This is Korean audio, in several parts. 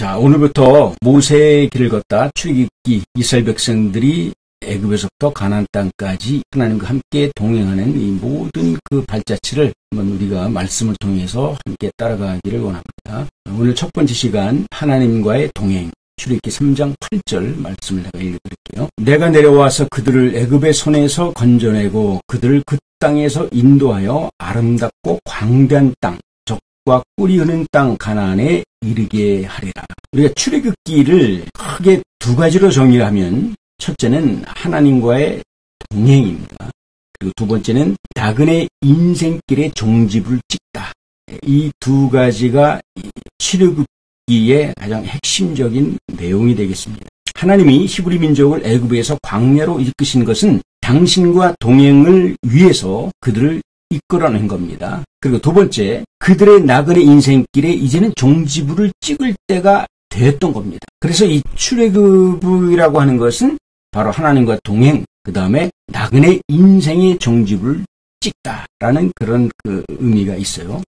자, 오늘부터 모세의 길을 걷다 출애굽기 이스라엘 백성들이 애굽에서부터 가나안 땅까지 하나님과 함께 동행하는 이 모든 그 발자취를 한번 우리가 말씀을 통해서 함께 따라가기를 원합니다. 오늘 첫 번째 시간 하나님과의 동행, 출애굽기 3장 8절 말씀을 내가 읽어드릴게요. 내가 내려와서 그들을 애굽의 손에서 건져내고 그들을 그 땅에서 인도하여 아름답고 광대한 땅, 과 꿀이 흐르는 땅 가나안에 이르게 하리라. 우리가 출애굽기를 크게 두 가지로 정리하면 첫째는 하나님과의 동행입니다. 그리고 두 번째는 나그네 인생길의 종지부를 찍다. 이 두 가지가 출애굽기의 가장 핵심적인 내용이 되겠습니다. 하나님이 히브리 민족을 애굽에서 광야로 이끄신 것은 당신과 동행을 위해서 그들을 이끌어낸 겁니다. 그리고 두 번째, 그들의 나그네 인생길에 이제는 종지부를 찍을 때가 되었던 겁니다. 그래서 이 출애굽이라고 하는 것은 바로 하나님과 동행, 그 다음에 나그네 인생의 종지부를 찍다라는 그런 그 의미가 있어요.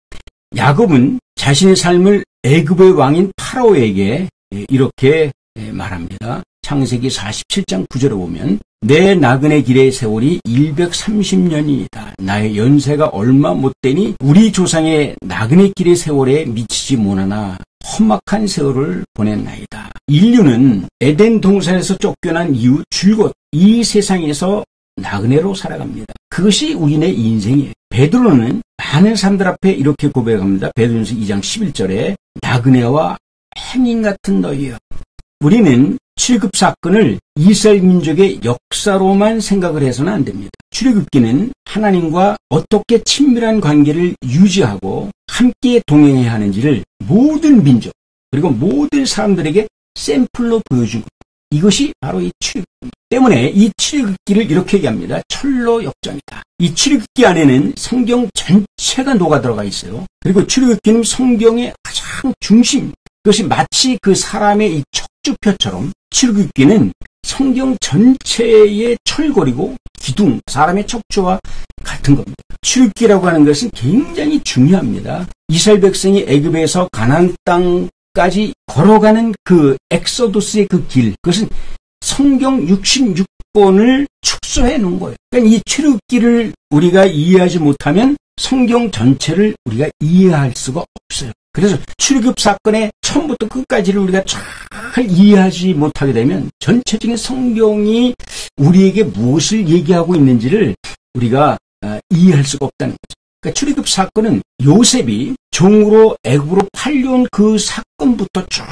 야곱은 자신의 삶을 애굽의 왕인 파라오에게 이렇게 말합니다. 창세기 47장 9절에 보면 내 나그네 길의 세월이 130년이다. 나의 연세가 얼마 못되니 우리 조상의 나그네 길의 세월에 미치지 못하나 험악한 세월을 보냈나이다. 인류는 에덴 동산에서 쫓겨난 이후 줄곧 이 세상에서 나그네로 살아갑니다. 그것이 우리네 인생이에요. 베드로는 많은 사람들 앞에 이렇게 고백합니다. 베드로전서 2장 11절에 나그네와 행인 같은 너희여. 우리는 출애굽 사건을 이스라엘 민족의 역사로만 생각을 해서는 안 됩니다. 출애굽기는 하나님과 어떻게 친밀한 관계를 유지하고 함께 동행해야 하는지를 모든 민족 그리고 모든 사람들에게 샘플로 보여준 것. 이것이 바로 이 출애굽기 때문에 이 출애굽기를 이렇게 얘기합니다. 철로 역정이다. 이 출애굽기 안에는 성경 전체가 녹아 들어가 있어요. 그리고 출애굽기는 성경의 가장 중심, 그것이 마치 그 사람의 이 척추표처럼 출애굽기는 성경 전체의 철골이고 기둥, 사람의 척추와 같은 겁니다. 출애굽기라고 하는 것은 굉장히 중요합니다. 이스라엘 백성이 애굽에서 가나안 땅까지 걸어가는 그 엑소도스의 그 길, 그것은 성경 66권을 축소해 놓은 거예요. 그러니까 이 출애굽기를 우리가 이해하지 못하면 성경 전체를 우리가 이해할 수가 없어요. 그래서 출애굽 사건의 처음부터 끝까지를 우리가 잘 이해하지 못하게 되면 전체적인 성경이 우리에게 무엇을 얘기하고 있는지를 우리가 이해할 수가 없다는 거죠. 그러니까 출애굽 사건은 요셉이 종으로 애굽으로 팔려온 그 사건부터 쭉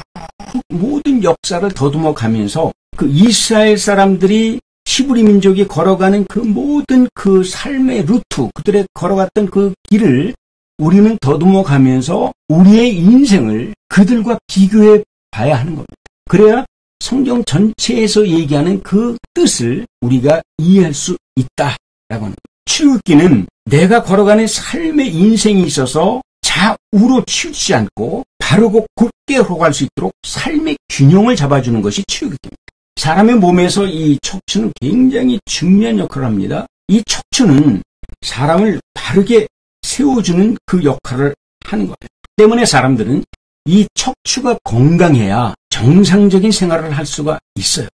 모든 역사를 더듬어 가면서 그 이스라엘 사람들이 히브리 민족이 걸어가는 그 모든 그 삶의 루트, 그들의 걸어갔던 그 길을 우리는 더듬어 가면서 우리의 인생을 그들과 비교해 봐야 하는 겁니다. 그래야 성경 전체에서 얘기하는 그 뜻을 우리가 이해할 수 있다라고 하는 겁니다. 출애굽기는 내가 걸어가는 삶의 인생이 있어서 좌우로 치우치지 않고 바르고 곱게 걸어갈 수 있도록 삶의 균형을 잡아주는 것이 출애굽기입니다. 사람의 몸에서 이 척추는 굉장히 중요한 역할을 합니다. 이 척추는 사람을 바르게 세워주는 그 역할을 하는 거예요. 때문에 사람들은 이 척추가 건강해야 정상적인 생활을 할 수가 있어요.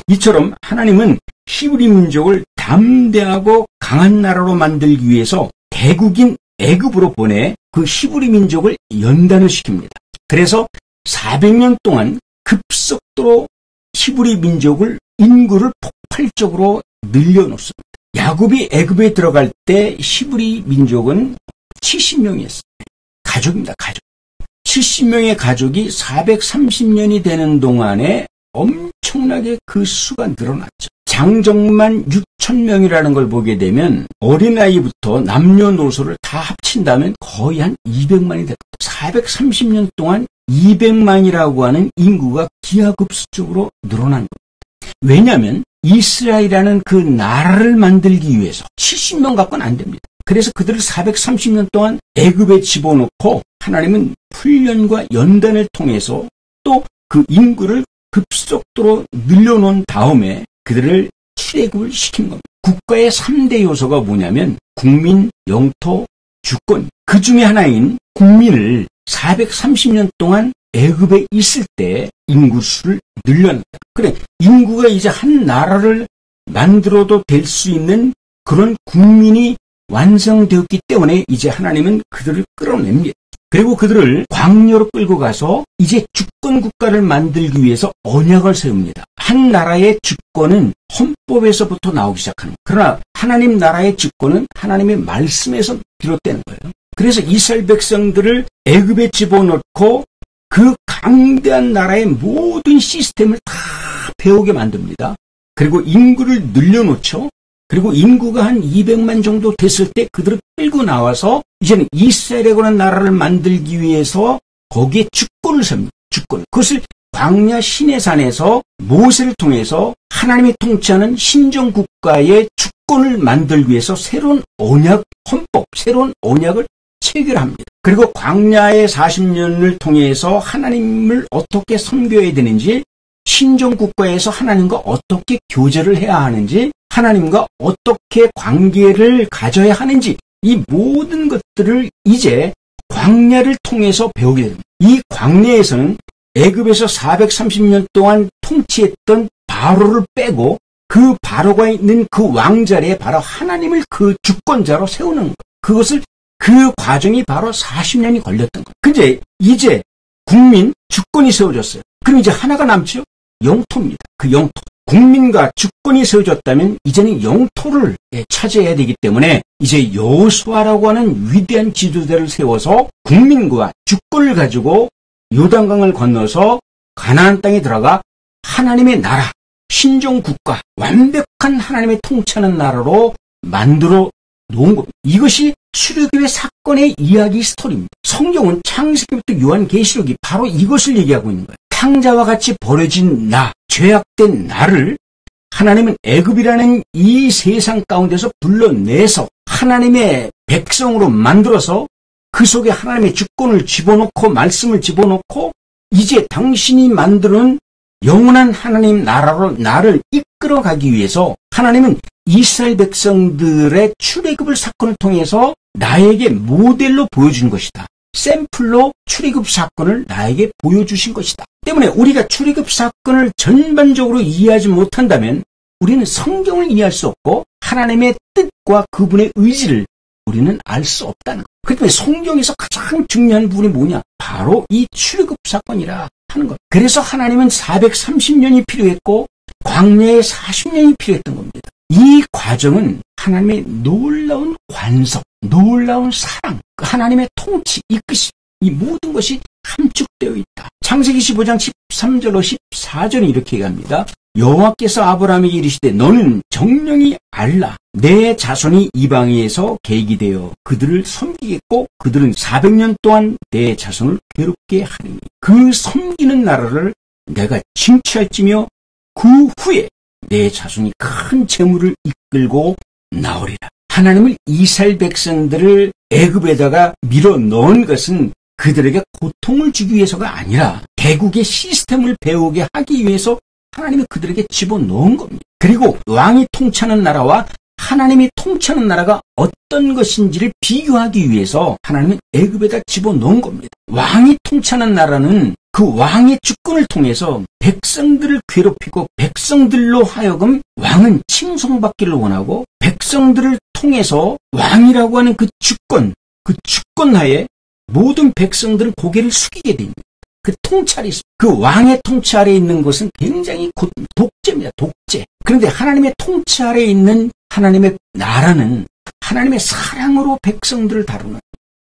이처럼 하나님은 히브리 민족을 담대하고 강한 나라로 만들기 위해서 대국인 애굽으로 보내 그 히브리 민족을 연단을 시킵니다. 그래서 400년 동안 급속도로 히브리 민족을 인구를 폭발적으로 늘려놓습니다. 야곱이 애굽에 들어갈 때 히브리 민족은 70명이었어요. 가족입니다. 가족. 70명의 가족이 430년이 되는 동안에 엄청나게 그 수가 늘어났죠. 장정만 6,000명이라는 걸 보게 되면 어린아이부터 남녀노소를 다 합친다면 거의 한 200만이 됐다. 430년 동안 200만이라고 하는 인구가 기하급수적으로 늘어난 겁니다. 왜냐하면 이스라엘이라는 그 나라를 만들기 위해서 70명 갖고는 안 됩니다. 그래서 그들을 430년 동안 애굽에 집어넣고 하나님은 훈련과 연단을 통해서 또 그 인구를 급속도로 늘려놓은 다음에 그들을 출애굽을 시킨 겁니다. 국가의 3대 요소가 뭐냐면 국민, 영토, 주권. 그 중에 하나인 국민을 430년 동안 애굽에 있을 때 인구수를 늘려놨다. 그래, 인구가 이제 한 나라를 만들어도 될 수 있는 그런 국민이 완성되었기 때문에 이제 하나님은 그들을 끌어냅니다. 그리고 그들을 광야로 끌고 가서 이제 주권 국가를 만들기 위해서 언약을 세웁니다. 한 나라의 주권은 헌법에서부터 나오기 시작하는 거예요. 그러나 하나님 나라의 주권은 하나님의 말씀에서 비롯되는 거예요. 그래서 이스라엘 백성들을 애굽에 집어넣고 그 강대한 나라의 모든 시스템을 다 배우게 만듭니다. 그리고 인구를 늘려놓죠. 그리고 인구가 한 200만 정도 됐을 때 그들을 끌고 나와서 이제는 이스라엘이라고 하는 나라를 만들기 위해서 거기에 주권을 세웁니다. 주권. 그것을 광야 시내산에서 모세를 통해서 하나님이 통치하는 신정국가의 주권을 만들기 위해서 새로운 언약, 헌법, 새로운 언약을 체결합니다. 그리고 광야의 40년을 통해서 하나님을 어떻게 섬겨야 되는지, 신정국가에서 하나님과 어떻게 교제를 해야 하는지, 하나님과 어떻게 관계를 가져야 하는지, 이 모든 것들을 이제 광야를 통해서 배우게 됩니다. 이 광야에서는 애굽에서 430년 동안 통치했던 바로를 빼고 그 바로가 있는 그 왕자리에 바로 하나님을 그 주권자로 세우는 것. 그것을 그 과정이 바로 40년이 걸렸던 것. 근데 이제 국민 주권이 세워졌어요. 그럼 이제 하나가 남죠? 영토입니다. 그 영토. 국민과 주권이 세워졌다면 이제는 영토를 차지해야 되기 때문에 이제 여호수아라고 하는 위대한 지도자를 세워서 국민과 주권을 가지고 요단강을 건너서 가나안 땅에 들어가 하나님의 나라, 신정국가, 완벽한 하나님의 통치하는 나라로 만들어 놓은 겁니다. 이것이 출애굽의 사건의 이야기 스토리입니다. 성경은 창세기부터 요한계시록이 바로 이것을 얘기하고 있는 거예요. 탕자와 같이 버려진 나, 죄악된 나를 하나님은 애굽이라는 이 세상 가운데서 불러내서 하나님의 백성으로 만들어서 그 속에 하나님의 주권을 집어넣고 말씀을 집어넣고 이제 당신이 만드는 영원한 하나님 나라로 나를 이끌어가기 위해서 하나님은 이스라엘 백성들의 출애굽을 사건을 통해서 나에게 모델로 보여준 것이다. 샘플로 출애굽 사건을 나에게 보여주신 것이다. 때문에 우리가 출애굽 사건을 전반적으로 이해하지 못한다면 우리는 성경을 이해할 수 없고 하나님의 뜻과 그분의 의지를 우리는 알 수 없다는 것. 그렇기 때문에 성경에서 가장 중요한 부분이 뭐냐? 바로 이 출애굽 사건이라 하는 것. 그래서 하나님은 430년이 필요했고 광야에 40년이 필요했던 겁니다. 이 과정은 하나님의 놀라운 관석, 놀라운 사랑, 하나님의 통치, 이끄심, 이 모든 것이 함축되어 있다. 창세기 15장 13절로 14절은 이렇게 얘기합니다. 여호와께서 아브라함에게 이르시되 너는 정령이 알라. 내 자손이 이방에서 계기되어 그들을 섬기겠고 그들은 400년 동안 내 자손을 괴롭게 하리니 그 섬기는 나라를 내가 징취할지며 그 후에 내 자손이 큰 재물을 이끌고 나오리라. 하나님은 이스라엘 백성들을 애굽에다가 밀어 넣은 것은 그들에게 고통을 주기 위해서가 아니라 대국의 시스템을 배우게 하기 위해서 하나님이 그들에게 집어넣은 겁니다. 그리고 왕이 통치하는 나라와 하나님이 통치하는 나라가 어떤 것인지를 비교하기 위해서 하나님은 애굽에다 집어넣은 겁니다. 왕이 통치하는 나라는 그 왕의 주권을 통해서 백성들을 괴롭히고 백성들로 하여금 왕은 칭송받기를 원하고 백성들을 통해서 왕이라고 하는 그 주권 하에 모든 백성들은 고개를 숙이게 됩니다. 그 통찰이 있습니다. 그 왕의 통치 아래에 있는 것은 굉장히 독재입니다. 독재. 그런데 하나님의 통치 아래에 있는 하나님의 나라는 하나님의 사랑으로 백성들을 다루는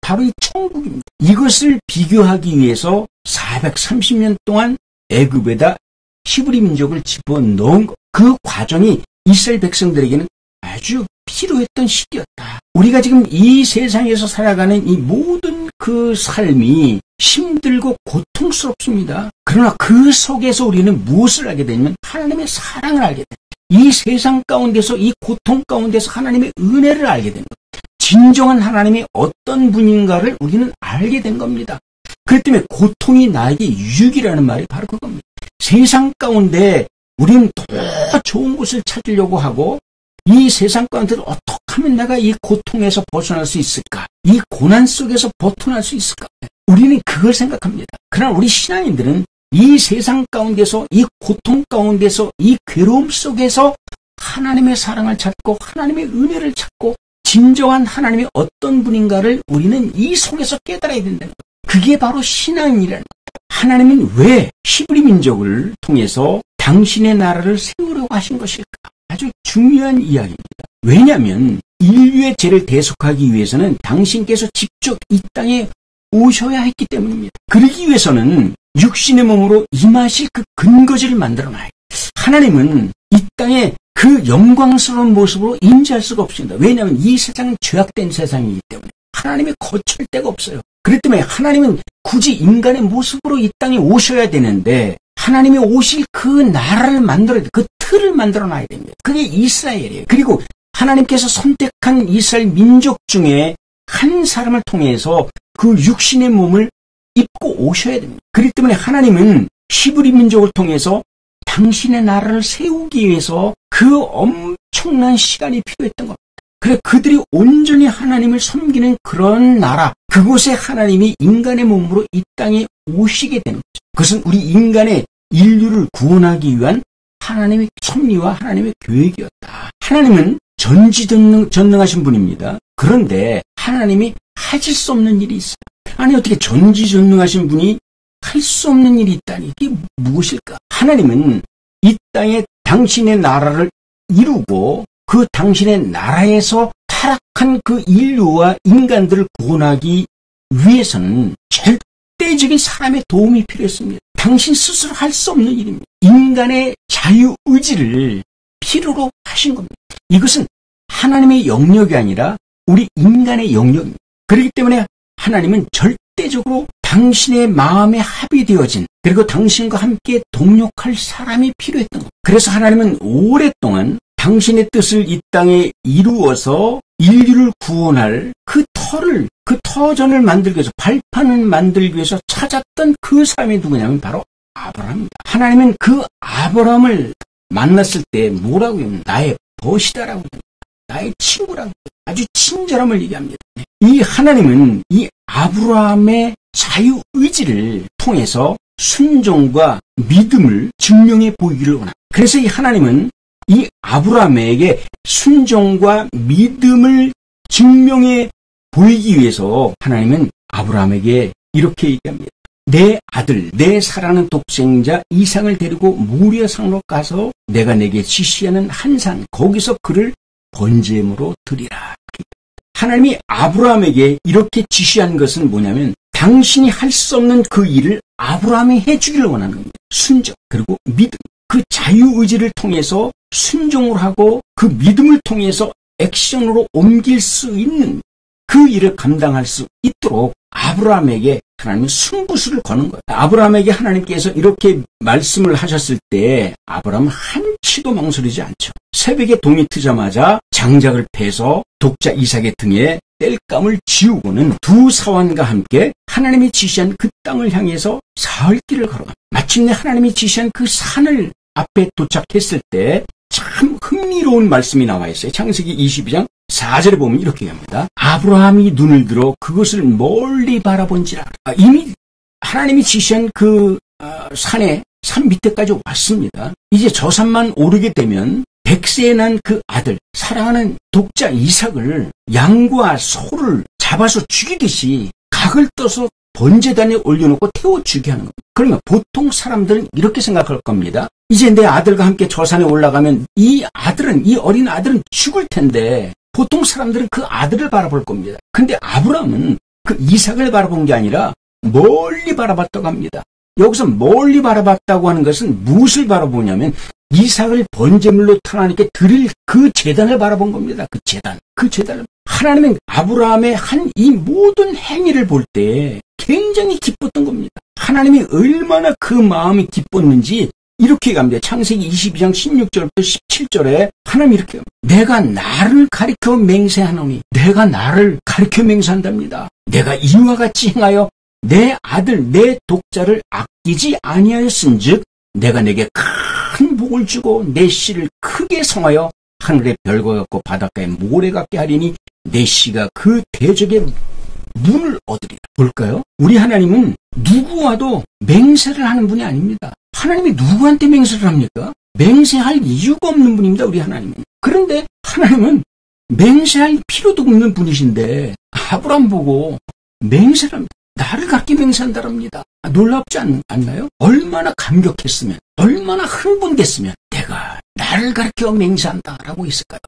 바로 이 천국입니다. 이것을 비교하기 위해서 430년 동안 애굽에다 히브리 민족을 집어넣은 것. 그 과정이 이스라엘 백성들에게는 아주 필요했던 시기였다. 우리가 지금 이 세상에서 살아가는 이 모든 그 삶이 힘들고 고통스럽습니다. 그러나 그 속에서 우리는 무엇을 알게 되냐면 하나님의 사랑을 알게 됩니다. 이 세상 가운데서 이 고통 가운데서 하나님의 은혜를 알게 됩니다. 진정한 하나님이 어떤 분인가를 우리는 알게 된 겁니다. 그렇기 때문에 고통이 나에게 유익이라는 말이 바로 그겁니다. 세상 가운데 우리는 더 좋은 곳을 찾으려고 하고 이 세상 가운데를 어떻게 하면 내가 이 고통에서 벗어날 수 있을까? 이 고난 속에서 벗어날 수 있을까? 우리는 그걸 생각합니다. 그러나 우리 신앙인들은 이 세상 가운데서, 이 고통 가운데서, 이 괴로움 속에서 하나님의 사랑을 찾고 하나님의 은혜를 찾고 진정한 하나님이 어떤 분인가를 우리는 이 속에서 깨달아야 된다는 것. 그게 바로 신앙이라는 것. 하나님은 왜 히브리 민족을 통해서 당신의 나라를 세우려고 하신 것일까? 아주 중요한 이야기입니다. 왜냐하면 인류의 죄를 대속하기 위해서는 당신께서 직접 이 땅에 오셔야 했기 때문입니다. 그러기 위해서는 육신의 몸으로 임하실 그 근거지를 만들어놔요. 하나님은 이 땅에 그 영광스러운 모습으로 임재할 수가 없습니다. 왜냐하면 이 세상은 죄악된 세상이기 때문에 하나님의 거칠 데가 없어요. 그렇기 때문에 하나님은 굳이 인간의 모습으로 이 땅에 오셔야 되는데 하나님이 오실 그 나라를 만들어야 돼. 그 틀을 만들어놔야 됩니다. 그게 이스라엘이에요. 그리고 하나님께서 선택한 이스라엘 민족 중에 한 사람을 통해서 그 육신의 몸을 입고 오셔야 됩니다. 그렇기 때문에 하나님은 히브리 민족을 통해서 당신의 나라를 세우기 위해서 그 엄청난 시간이 필요했던 겁니다. 그래 그들이 온전히 하나님을 섬기는 그런 나라, 그곳에 하나님이 인간의 몸으로 이 땅에 오시게 되는 거죠. 그것은 우리 인간의 인류를 구원하기 위한 하나님의 섭리와 하나님의 계획이었다. 하나님은 전지전능하신 분입니다. 그런데 하나님이 하실 수 없는 일이 있어요. 아니 어떻게 전지전능하신 분이 할 수 없는 일이 있다니 이게 무엇일까? 하나님은 이 땅에 당신의 나라를 이루고 그 당신의 나라에서 타락한 그 인류와 인간들을 구원하기 위해서는 절대적인 사람의 도움이 필요했습니다. 당신 스스로 할 수 없는 일입니다. 인간의 자유의지를 필요로 하신 겁니다. 이것은 하나님의 영역이 아니라 우리 인간의 영역입니다. 그렇기 때문에 하나님은 절대적으로 당신의 마음에 합의되어진 그리고 당신과 함께 동역할 사람이 필요했던 겁니다. 그래서 하나님은 오랫동안 당신의 뜻을 이 땅에 이루어서 인류를 구원할 그 터전을 만들기 위해서, 발판을 만들기 위해서 찾았던 그 사람이 누구냐면 바로 아브라함입니다. 하나님은 그 아브라함을 만났을 때 뭐라고 해요? 나의 벗이다라고 합니다. 나의 친구라고 아주 친절함을 얘기합니다. 이 하나님은 이 아브라함의 자유의지를 통해서 순종과 믿음을 증명해 보이기를 원합니다. 그래서 이 하나님은 이 아브라함에게 순종과 믿음을 증명해 보이기 위해서 하나님은 아브라함에게 이렇게 얘기합니다. 내 아들, 내 사랑하는 독생자 이삭을 데리고 모리아산으로 가서 내가 내게 지시하는 한 산, 거기서 그를 번제물로 드리라. 하나님이 아브라함에게 이렇게 지시한 것은 뭐냐면 당신이 할 수 없는 그 일을 아브라함이 해주기를 원하는 겁니다. 순종 그리고 믿음, 그 자유의지를 통해서 순종을 하고 그 믿음을 통해서 액션으로 옮길 수 있는 그 일을 감당할 수 있도록 아브라함에게 하나님은 승부수를 거는 거예요. 아브라함에게 하나님께서 이렇게 말씀을 하셨을 때 아브라함은 한치도 망설이지 않죠. 새벽에 동이 트자마자 장작을 패서 독자 이삭의 등에 땔감을 지우고는 두 사환과 함께 하나님이 지시한 그 땅을 향해서 사흘 길을 걸어갑니다. 마침내 하나님이 지시한 그 산을 앞에 도착했을 때 참 흥미로운 말씀이 나와 있어요. 창세기 22장 4절에 보면 이렇게 합니다. 아브라함이 눈을 들어 그것을 멀리 바라본지라. 이미 하나님이 지시한 그 산 밑에까지 왔습니다. 이제 저 산만 오르게 되면 100세에 난 그 아들, 사랑하는 독자 이삭을 양과 소를 잡아서 죽이듯이 각을 떠서 번제단에 올려놓고 태워 죽게 하는 겁니다. 그러면 보통 사람들은 이렇게 생각할 겁니다. 이제 내 아들과 함께 저 산에 올라가면 이 어린 아들은 죽을 텐데 보통 사람들은 그 아들을 바라볼 겁니다. 근데 아브라함은 그 이삭을 바라본 게 아니라 멀리 바라봤다고 합니다. 여기서 멀리 바라봤다고 하는 것은 무엇을 바라보냐면 이삭을 번제물로 하나님께 드릴 그 제단을 바라본 겁니다. 그 제단을. 하나님은 아브라함의 한 이 모든 행위를 볼 때 굉장히 기뻤던 겁니다. 하나님이 얼마나 그 마음이 기뻤는지 이렇게 갑니다. 창세기 22장 16절부터 17절에 하나님이 이렇게 합니다. 내가 나를 가리켜 맹세하노니 내가 나를 가리켜 맹세한답니다. 내가 이와 같이 행하여 내 아들 내 독자를 아끼지 아니하였은즉 내가 내게 큰 복을 주고 내 씨를 크게 성하여 하늘의 별과 같고 바닷가의 모래 같게 하리니 내 씨가 그 대적의 문을 얻으리라. 볼까요? 우리 하나님은 누구와도 맹세를 하는 분이 아닙니다. 하나님이 누구한테 맹세를 합니까? 맹세할 이유가 없는 분입니다. 우리 하나님은. 그런데 하나님은 맹세할 필요도 없는 분이신데 아브라함 보고 맹세를 합니다. 나를 갖게 맹세한다랍니다. 놀랍지 않나요? 얼마나 감격했으면, 얼마나 흥분됐으면 내가 나를 가르쳐 맹세한다라고 했을까요?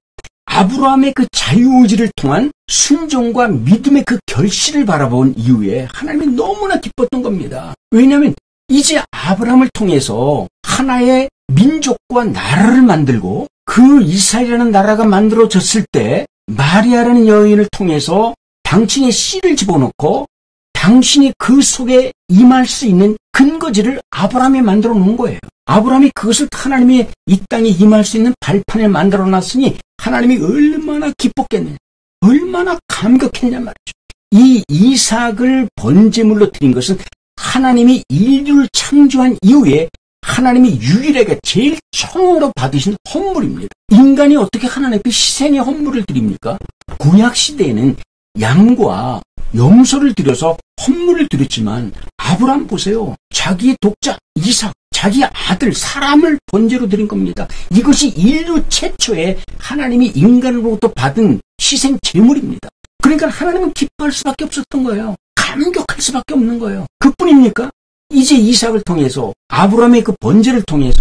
아브라함의 그 자유의지를 통한 순종과 믿음의 그 결실을 바라본 이후에 하나님이 너무나 기뻤던 겁니다. 왜냐하면 이제 아브라함을 통해서 하나의 민족과 나라를 만들고 그 이스라엘이라는 나라가 만들어졌을 때 마리아라는 여인을 통해서 당신의 씨를 집어넣고 당신이 그 속에 임할 수 있는 근거지를 아브라함이 만들어 놓은 거예요. 아브라함이 그것을 하나님이 이 땅에 임할 수 있는 발판을 만들어 놨으니 하나님이 얼마나 기뻤겠느냐, 얼마나 감격했냐 말이죠. 이 이삭을 번제물로 드린 것은 하나님이 인류를 창조한 이후에 하나님이 유일하게 제일 처음으로 받으신 헌물입니다. 인간이 어떻게 하나님께 희생의 헌물을 드립니까? 구약 시대에는 양과 염소를 들여서 헌물을 드렸지만 아브라함 보세요. 자기의 독자 이삭, 자기 아들 사람을 번제로 드린 겁니다. 이것이 인류 최초의 하나님이 인간으로부터 받은 희생 제물입니다. 그러니까 하나님은 기뻐할 수밖에 없었던 거예요. 감격할 수밖에 없는 거예요. 그뿐입니까? 이제 이삭을 통해서 아브라함의 그 번제를 통해서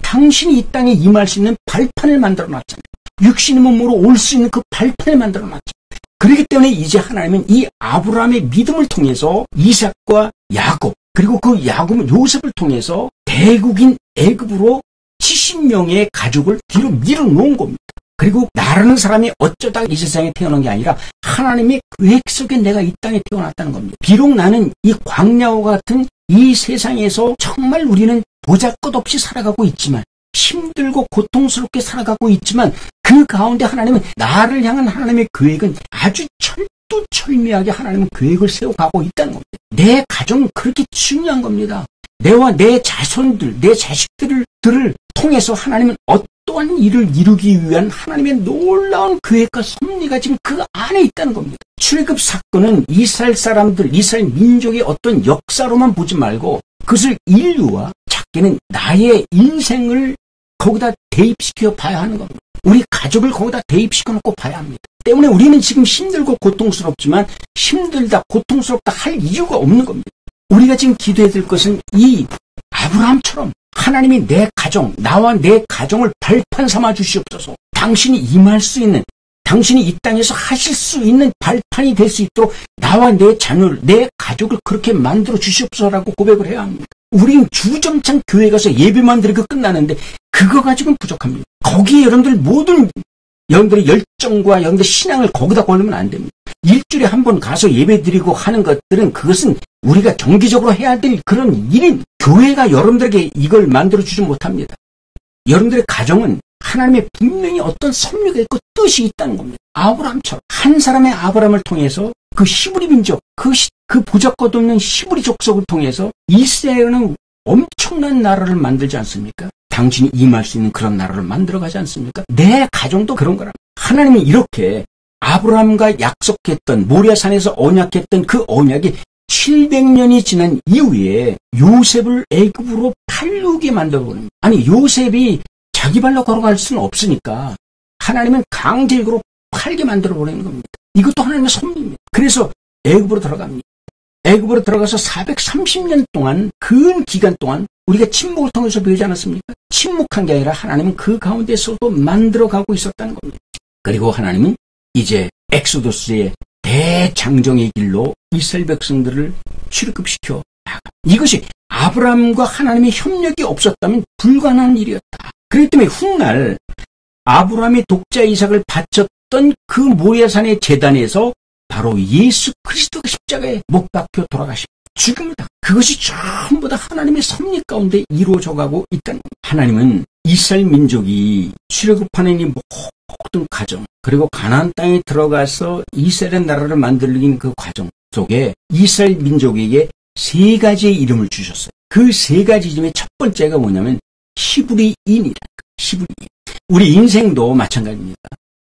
당신이 이 땅에 임할 수 있는 발판을 만들어 놨잖아요. 육신의 몸으로 올 수 있는 그 발판을 만들어 놨죠. 그렇기 때문에 이제 하나님은 이 아브라함의 믿음을 통해서 이삭과 야곱, 그리고 그 야곱은 요셉을 통해서 대국인 애굽으로 70명의 가족을 뒤로 밀어놓은 겁니다. 그리고 나라는 사람이 어쩌다 이 세상에 태어난 게 아니라 하나님의 계획 속에 내가 이 땅에 태어났다는 겁니다. 비록 나는 이 광야와 같은 이 세상에서 정말 우리는 보잘것없이 살아가고 있지만, 힘들고 고통스럽게 살아가고 있지만 그 가운데 하나님은 나를 향한 하나님의 계획은 아주 철두철미하게 하나님은 계획을 세워가고 있다는 겁니다. 내 가정은 그렇게 중요한 겁니다. 내와 내 자손들, 내 자식들을 통해서 하나님은 어떠한 일을 이루기 위한 하나님의 놀라운 계획과 섭리가 지금 그 안에 있다는 겁니다. 출애굽 사건은 이스라엘 사람들, 이스라엘 민족의 어떤 역사로만 보지 말고 그것을 인류와 작게는 나의 인생을 거기다 대입시켜 봐야 하는 겁니다. 우리 가족을 거기다 대입시켜 놓고 봐야 합니다. 때문에 우리는 지금 힘들고 고통스럽지만 힘들다, 고통스럽다 할 이유가 없는 겁니다. 우리가 지금 기도해야 될 것은 이 아브라함처럼 하나님이 내 가정, 나와 내 가정을 발판 삼아 주시옵소서. 당신이 임할 수 있는, 당신이 이 땅에서 하실 수 있는 발판이 될 수 있도록 나와 내 자녀를, 내 가족을 그렇게 만들어 주시옵소서라고 고백을 해야 합니다. 우린 주정창 교회 가서 예배만 드리고 끝나는데 그거 가지고는 부족합니다. 거기에 여러분들의 열정과 여러분들의 신앙을 거기다 걸으면 안 됩니다. 일주일에 한 번 가서 예배 드리고 하는 것들은 그것은 우리가 정기적으로 해야 될 그런 일인, 교회가 여러분들에게 이걸 만들어주지 못합니다. 여러분들의 가정은 하나님의 분명히 어떤 섭리가 있고 뜻이 있다는 겁니다. 아브라함처럼 한 사람의 아브라함을 통해서 그 히브리 민족, 그 보잘것없는 히브리 족속을 통해서 이스라엘은 엄청난 나라를 만들지 않습니까? 당신이 임할 수 있는 그런 나라를 만들어가지 않습니까? 내 가정도 그런 거라. 하나님은 이렇게 아브라함과 약속했던 모리아산에서 언약했던 그 언약이 700년이 지난 이후에 요셉을 애굽으로 팔루게 만들어버립니다. 아니 요셉이 자기 발로 걸어갈 수는 없으니까 하나님은 강제적으로 팔게 만들어버리는 겁니다. 이것도 하나님의 섭리입니다. 그래서 애굽으로 들어갑니다. 애굽으로 들어가서 430년 동안, 긴 기간 동안 우리가 침묵을 통해서 배우지 않았습니까? 침묵한 게 아니라 하나님은 그 가운데서도 만들어가고 있었다는 겁니다. 그리고 하나님은 이제 엑소더스의 대장정의 길로 이스라엘 백성들을 출애굽시켜 나가. 이것이 아브라함과 하나님의 협력이 없었다면 불가능한 일이었다. 그렇기 때문에 훗날 아브라함이 독자 이삭을 바쳤던 그 모리아산의 제단에서 바로 예수 그리스도가 십자가에 못 박혀 돌아가십니다. 죽음을 당. 그것이 전부 다 하나님의 섭리 가운데 이루어져가고 있다는 겁니다. 하나님은 이스라엘 민족이 출애굽하는 이 모든 과정, 그리고 가나안 땅에 들어가서 이스라엘 나라를 만들긴 그 과정 속에 이스라엘 민족에게 세 가지의 이름을 주셨어요. 그 세 가지 중에 첫 번째가 뭐냐면 히브리인이다. 히브리인. 우리 인생도 마찬가지입니다.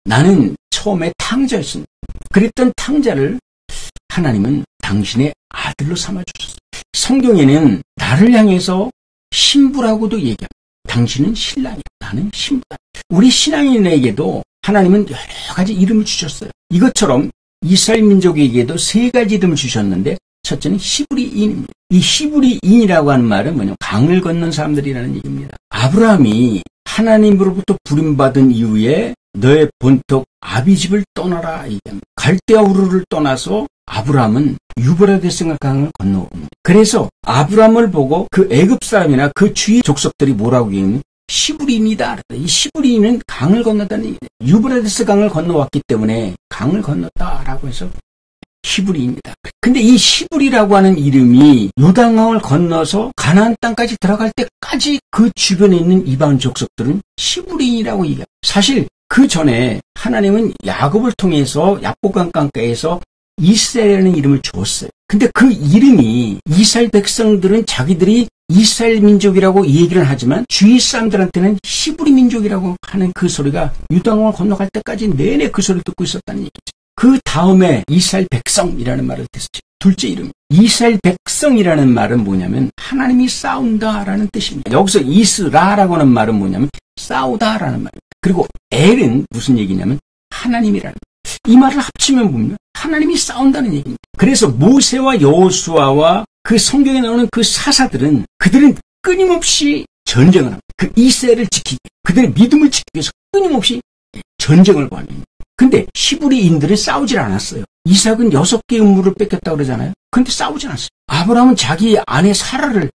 나는 처음에 탕자였습니다. 그랬던 탕자를 하나님은 당신의 아들로 삼아주셨어요. 성경에는 나를 향해서 신부라고도 얘기합니다. 당신은 신랑이야. 나는 신부다. 우리 신앙인에게도 하나님은 여러 가지 이름을 주셨어요. 이것처럼 이스라엘 민족에게도 세 가지 이름을 주셨는데 첫째는 히브리인입니다. 이 히브리인이라고 하는 말은 뭐냐면 강을 건넌 사람들이라는 얘기입니다. 아브라함이 하나님으로부터 부름받은 이후에 너의 본토 아비집을 떠나라 얘기합니다. 갈대아 우르를 떠나서 아브라함은 유브라데스 강을 건너옵니다. 그래서 아브라함을 보고 그 애굽 사람이나 그 주위 족속들이 뭐라고 얘기하면 히브리인이다. 이 히브리인은 강을 건너다는 얘기예요. 유브라데스 강을 건너왔기 때문에 강을 건넜다라고 해서 히브리입니다. 근데 이 히브리라고 하는 이름이 요단강을 건너서 가나안 땅까지 들어갈 때까지 그 주변에 있는 이방 족속들은 히브리인이라고 얘기해요. 사실 그 전에 하나님은 야곱을 통해서 야복강 강가에서 이스라엘이라는 이름을 주었어요. 근데 그 이름이 이스라엘 백성들은 자기들이 이스라엘 민족이라고 얘기를 하지만 주위 사람들한테는 히브리 민족이라고 하는 그 소리가 요단강을 건너갈 때까지 내내 그 소리를 듣고 있었다는 얘기죠. 그 다음에 이스라엘 백성이라는 말을 듣죠. 둘째 이름. 이스라엘 백성이라는 말은 뭐냐면 하나님이 싸운다라는 뜻입니다. 여기서 이스라라고 하는 말은 뭐냐면 싸우다라는 말입니다. 그리고 엘은 무슨 얘기냐면 하나님이라는 말. 이 말을 합치면 보면 하나님이 싸운다는 얘기입니다. 그래서 모세와 여호수아와 그 성경에 나오는 그 사사들은 그들은 끊임없이 전쟁을 합니다. 그 이스라엘을 지키기, 그들의 믿음을 지키기 위해서 끊임없이 전쟁을 벌입니다. 근데 히브리인들은 싸우질 않았어요. 이삭은 6개의 음물을 뺏겼다고 그러잖아요. 근데 싸우지 않았어요. 아브라함은 자기 아내 사라를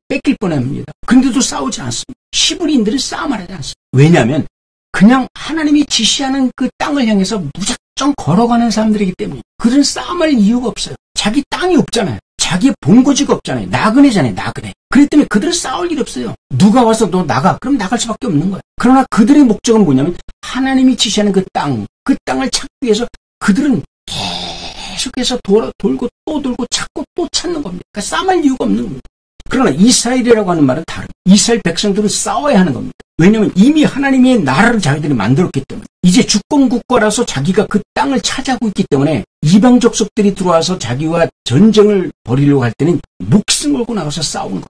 뺏길 뻔합니다. 근데도 싸우지 않습니다. 히브리인들은 싸움을 하지 않습니다. 왜냐하면 그냥 하나님이 지시하는 그 땅을 향해서 무작정 걸어가는 사람들이기 때문에 그들은 싸움할 이유가 없어요. 자기 땅이 없잖아요. 자기의 본거지가 없잖아요. 나그네잖아요. 나그네. 그렇기 때문에 그들은 싸울 일이 없어요. 누가 와서 너 나가. 그럼 나갈 수밖에 없는 거예요. 그러나 그들의 목적은 뭐냐면 하나님이 지시하는 그 땅을 찾기 위해서 그들은 계속해서 돌고 또 돌고 찾고 또 찾는 겁니다. 그러니까 싸움할 이유가 없는 겁니다. 그러나 이스라엘이라고 하는 말은 다릅니다. 이스라엘 백성들은 싸워야 하는 겁니다. 왜냐하면 이미 하나님의 나라를 자기들이 만들었기 때문에 이제 주권국가라서 자기가 그 땅을 차지하고 있기 때문에 이방 족속들이 들어와서 자기와 전쟁을 벌이려고 할 때는 목숨 걸고 나가서 싸우는 겁니다.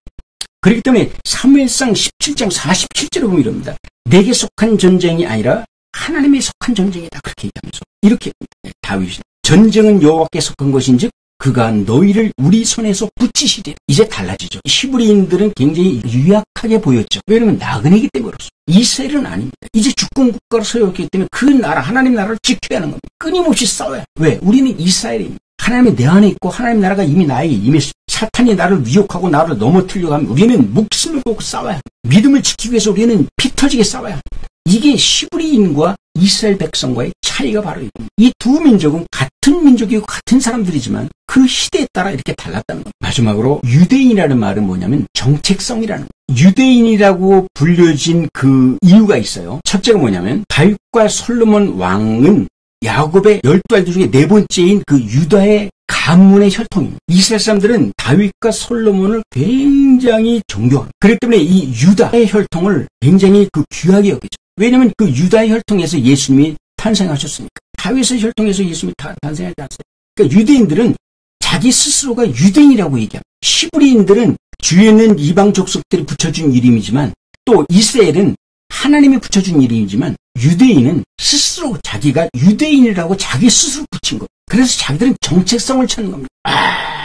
그렇기 때문에 사무엘상 17장 47절에 보면 이럽니다. 내게 속한 전쟁이 아니라 하나님에 속한 전쟁이다. 그렇게 얘기하면서 이렇게 다윗이 전쟁은 여호와께 속한 것인즉 그가 너희를 우리 손에서 붙이시리라. 이제 달라지죠. 히브리인들은 굉장히 유약하게 보였죠. 왜냐하면 나그네이기 때문에 그렇습니다. 이스라엘은 아닙니다. 이제 주권국가로 세웠기 때문에 그 나라, 하나님 나라를 지켜야 하는 겁니다. 끊임없이 싸워야. 왜? 우리는 이스라엘입니다. 하나님이 내 안에 있고 하나님 나라가 이미 나에게 임했습니다. 사탄이 나를 위협하고 나를 넘어뜨리려고 하면 우리는 목숨을 걸고 싸워야 합니다. 믿음을 지키기 위해서 우리는 피 터지게 싸워야 합니다. 이게 히브리인과 이스라엘 백성과의 차이가 바로 이겁니다. 이 두 민족은 같은 민족이고 같은 사람들이지만 그 시대에 따라 이렇게 달랐다는 겁니다. 마지막으로 유대인이라는 말은 뭐냐면 정체성이라는 거예요. 유대인이라고 불려진 그 이유가 있어요. 첫째가 뭐냐면 다윗과 솔로몬 왕은 야곱의 12아들 중에 네 번째인 그 유다의 가문의 혈통입니다. 이스라엘 사람들은 다윗과 솔로몬을 굉장히 존경합니다. 그렇기 때문에 이 유다의 혈통을 굉장히 그 귀하게 여기죠. 왜냐하면 그 유다의 혈통에서 예수님이 탄생하셨으니까. 다윗의 혈통에서 예수님이 탄생하지 않았어요. 그러니까 유대인들은 자기 스스로가 유대인이라고 얘기합니다. 히브리인들은 주위에 있는 이방 족속들이 붙여준 이름이지만 또 이스라엘은 하나님이 붙여준 이름이지만 유대인은 스스로 자기가 유대인이라고 자기 스스로 붙인 거예요. 그래서 자기들은 정체성을 찾는 겁니다.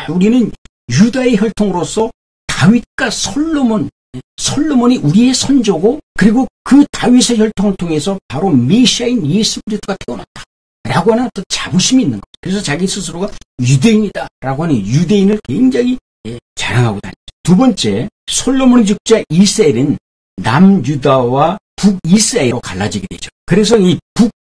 우리는 유다의 혈통으로서 다윗과 솔로몬이 우리의 선조고 그리고 그 다윗의 혈통을 통해서 바로 메시아인 예수 그리스도가 태어났다 라고 하는 또 자부심이 있는 거죠. 그래서 자기 스스로가 유대인이다 라고 하는 유대인을 굉장히 자랑하고 다니죠. 두 번째, 솔로몬의 죽자 이스라엘은 남유다와 북이스라엘로 갈라지게 되죠. 그래서 이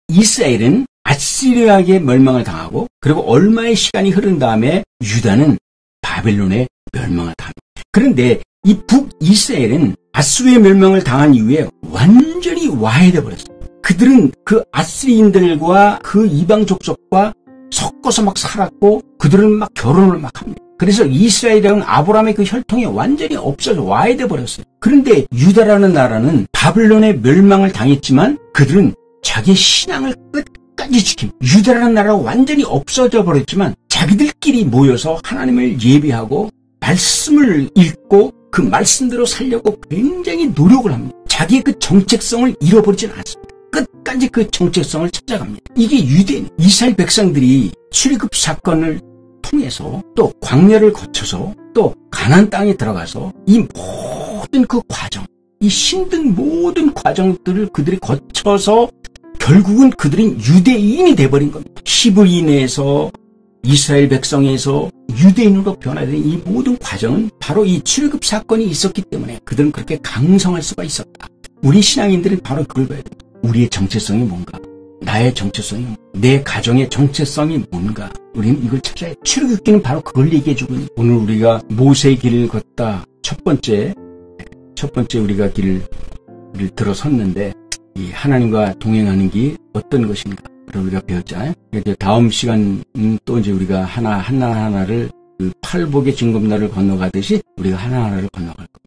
북이스라엘은 아시리아에게 멸망을 당하고 그리고 얼마의 시간이 흐른 다음에 유다는 바벨론에 멸망을 당합니다. 그런데 이 북이스라엘은 아수르의 멸망을 당한 이후에 완전히 와해돼 버렸어요. 그들은 그 아스리인들과 그 이방 족속과 섞어서 막 살았고 그들은 막 결혼을 막 합니다. 그래서 이스라엘이라는 아브라함의 그 혈통이 완전히 없어져 와해돼 버렸어요. 그런데 유다라는 나라는 바벨론의 멸망을 당했지만 그들은 자기의 신앙을 끝까지 지킴. 유다라는 나라가 완전히 없어져 버렸지만 자기들끼리 모여서 하나님을 예배하고 말씀을 읽고 그 말씀대로 살려고 굉장히 노력을 합니다. 자기의 그 정체성을 잃어버리지는 않습니다. 끝까지 그 정체성을 찾아갑니다. 이게 유대인, 이스라엘 백성들이 출애굽 사건을 통해서 또 광야를 거쳐서 또 가나안 땅에 들어가서 이 모든 그 과정, 이 힘든 모든 과정들을 그들이 거쳐서 결국은 그들은 유대인이 돼버린 겁니다. 히브리인에서 이스라엘 백성에서 유대인으로 변화된 이 모든 과정은 바로 이 출애굽 사건이 있었기 때문에 그들은 그렇게 강성할 수가 있었다. 우리 신앙인들은 바로 그걸 봐야 됩니다. 우리의 정체성이 뭔가? 나의 정체성이 뭔가? 내 가정의 정체성이 뭔가? 우리는 이걸 찾아야 해. 출애굽기는 바로 그걸 얘기해주고 있는. 오늘 우리가 모세의 길을 걷다 첫 번째 우리가 길을 들어섰는데 이 하나님과 동행하는 게 어떤 것인가? 우리가 배웠잖아요. 이제 다음 시간은 또 이제 우리가 하나하나를 그 팔복의 징검다리를 건너가듯이 우리가 하나하나를 건너갈 겁니다.